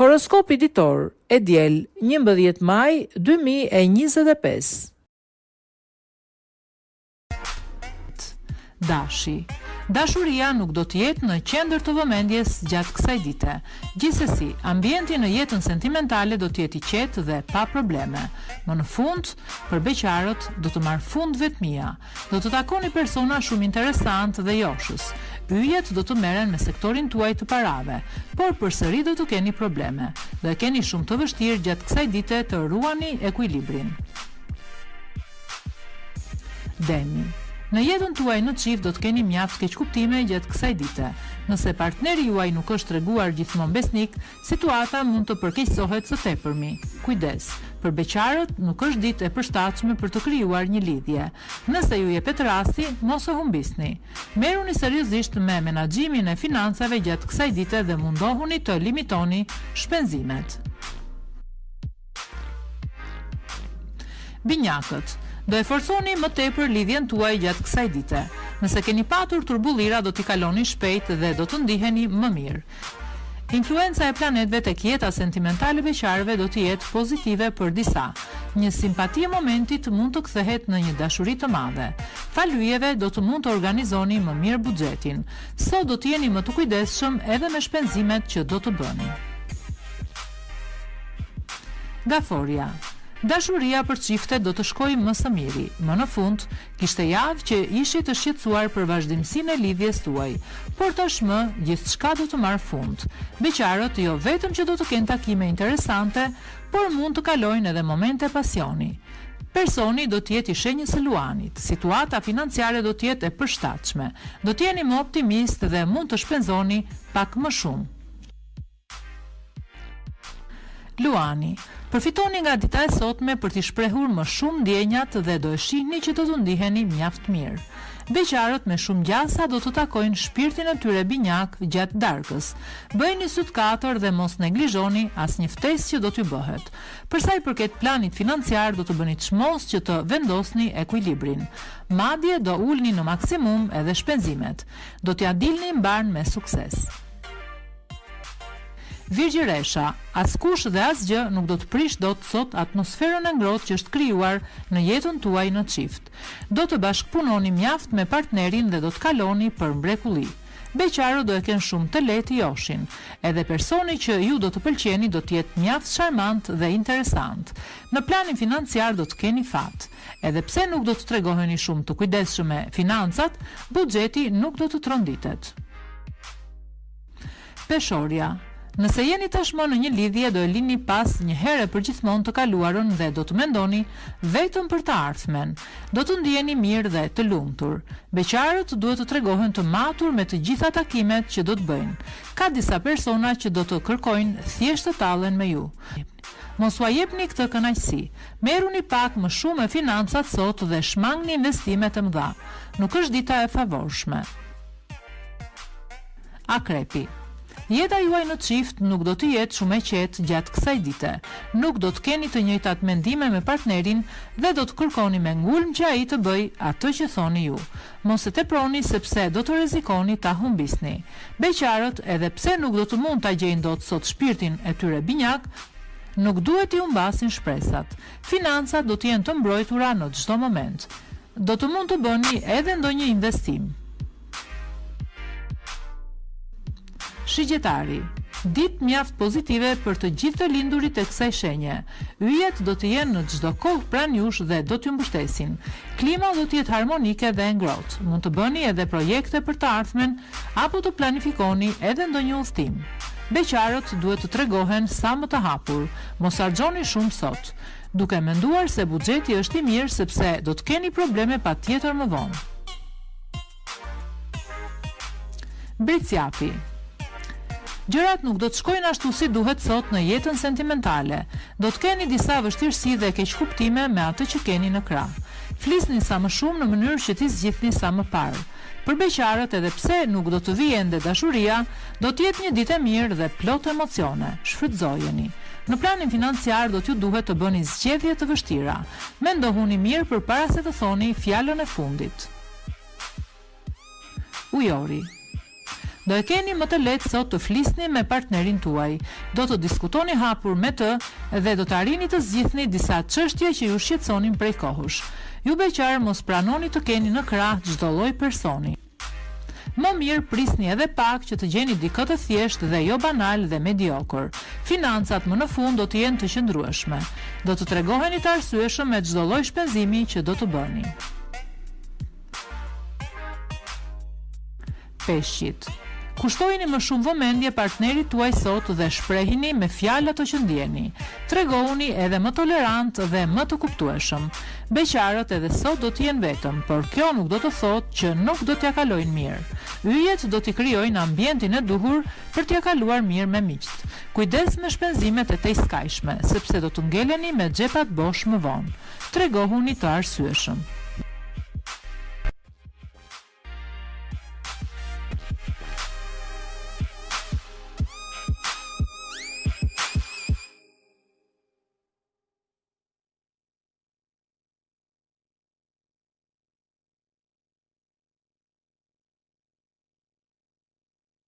Horoskopi ditor e diel 11 maj 2025. Dashi. Dashuria nuk do të jetë në qendër të vëmendjes gjatë kësaj dite. Gjithsesi, ambienti në jetën sentimentale do të jetë i qetë dhe pa probleme. Më në fund, për beqarët do të marrë fund vetmia. Do të takoni persona shumë interesant dhe joshës. Yjet do të merren me sektorin tuaj të parave, por përsëri do të keni probleme. Do e keni shumë të vështirë gjatë kësaj dite të ruani ekuilibrin. Deni. Në jetën tuaj në çift do të keni mjaft keqkuptime gjatë kësaj dite. Nëse partneri juaj nuk është treguar gjithmonë besnik, situata mund të përkeqësohet së tepërmi. Kujdes, për beqarët nuk është ditë e përshtatshme për të krijuar një lidhje. Nëse ju jepet rasti, mos e humbisni. Merruni seriozisht me menaxhimin e financave gjatë kësaj dite dhe mundohuni të limitoni shpenzimet. Binjakët. Do e forconi më tepër lidhjen tuaj gjatë kësaj dite. Nëse keni patur turbullira do t'i kaloni shpejt dhe do të ndiheni më mirë. Influenca e planetëve tek jeta sentimentale beqarëve do të jetë pozitive për disa. Një simpati e momentit mund të kthehet në një dashuri të madhe. Falyjeve do të mund të organizoni më mirë buxhetin. Sot do të jeni më të kujdesshëm edhe me shpenzimet që do të bëni. Gaforia. Dashuria për çiftet do të shkojë më së miri. Më në fund, kishte javë që ishi të shqetësuar për vazhdimsinë e lidhjes tuaj, por tashmë gjithçka do të marrë fund. Beqarët jo vetëm që do të kenë takime interesante, por mund të kalojnë edhe momente pasioni. Personi do të jetë i shenjës së luanit. Situata financiare do të jetë e përshtatshme. Do të jeni më optimist dhe mund të shpenzoni pak më shumë. Luani. Përfitoni nga dita e sotme për t'i shprehur më shumë ndjenjat dhe do e shihni që do të ndiheni mjaft mirë. Beqarët me shumë gjasa do të takojnë shpirtin e tyre binjak gjatë darkës. Bëjni syt katër dhe mos neglizhoni asnjë ftesë që do t'ju bëhet. Për sa i përket planit financiar do të bëni çmos që të vendosni ekuilibrin. Madje do ulni në maksimum edhe shpenzimet. Do t'ja dilni mbar me sukses. Virgjëresha, askush dhe asgjë nuk do të prish dot sot atmosferën e ngrohtë që është krijuar në jetën tuaj në çift. Do të bashkëpunoni mjaft me partnerin dhe do të kaloni për mrekulli. Beqarët do e kenë shumë të lehtë joshin. Edhe personi që ju do të pëlqeni do të jetë mjaft charmant dhe interesant. Në planin financiar do të keni fat. Edhe pse nuk do të tregoheni shumë të kujdesshëm me financat, buxheti nuk do të tronditet. Peshorja. Nëse jeni tashmë në një lidhje do e lini pas një herë për gjithmonë të kaluarën dhe do të mendoni vetëm për të ardhmen. Do të ndjeni mirë dhe të lumtur. Beqarët duhet të tregohen të matur me të gjitha takimet që do të bëjnë. Ka disa persona që do të kërkojnë thjesht të tallen me ju. Mos ua jepni këtë kënaqësi. Merruni pak më shumë me financat sot dhe shmangni investimet e mëdha. Nuk është dita e favorshme. Akrepi. Jeta juaj në çift nuk do të jetë shumë e qetë gjatë kësaj dite. Nuk do të keni të njëjtat mendime me partnerin dhe do të kërkoni me ngulm që ai të bëj atë që thoni ju. Mos e teproni sepse do të rrezikoni ta humbisni. Beqarët, edhe pse nuk do të mund ta gjejnë dot sot shpirtin e tyre binjak, nuk duhet i humbasin shpresat. Financat do të jenë të mbrojtura në çdo moment. Do të mund të bëni edhe ndonjë investim. Shigjetari. Ditë mjaft pozitive për të gjithë të lindurit e kësaj shenje. Yjet do të jenë në çdo kohë pranë jush dhe do t'ju mbështesin. Klima do të jetë harmonike dhe ngrohtë. Mund të bëni edhe projekte për të ardhmen apo të planifikoni edhe ndonjë udhtim. Beqarët duhet të tregohen sa më të hapur. Mos harxhoni shumë sot. Duke menduar se buxheti është i mirë sepse do të keni probleme patjetër më vonë. Bricjapi. Gjërat nuk do të shkojnë ashtu si duhet sot në jetën sentimentale. Do të keni disa vështirësi dhe keqkuptime me atë që keni në krah. Flisni sa më shumë në mënyrë që t'i zgjidhni sa më parë. Për beqarët, edhe pse nuk do të vijë ende dashuria, do të jetë një ditë e mirë dhe plot emocione. Shfrytëzojeni. Në planin financiar do t'ju duhet të bëni zgjedhje të vështira. Mendohuni mirë përpara se të thoni fjalën e fundit. Ujori. Do e keni më të lehtë sot të flisni me partnerin tuaj, do të diskutoni hapur me të dhe do të arrini të zgjidhni disa çështje që ju shqetësonin prej kohësh. Ju beqar mos pranoni të keni në krah çdo lloj personi. Më mirë prisni edhe pak që të gjeni dikë të thjeshtë dhe jo banal dhe mediokër. Financat më në fund do të jenë të qëndrueshme. Do të tregoheni të arsyeshëm me çdo lloj shpenzimi që do të bëni. Peshqit. Kushtojini më shumë vëmendje partnerit tuaj sot dhe shprehini me fjalë ato që ndjeni. Tregohuni edhe më tolerant dhe më të kuptueshëm. Beqarët edhe sot do të jenë vetëm, por kjo nuk do të thotë që nuk do t'ja kalojnë mirë. Yjet do t'i krijojnë ambientin e duhur për t'ja kaluar mirë me miqt. Kujdes me shpenzimet e tejskajshme, sepse do të ngeleni me xhepat bosh më vonë. Tregohuni të arsyeshëm.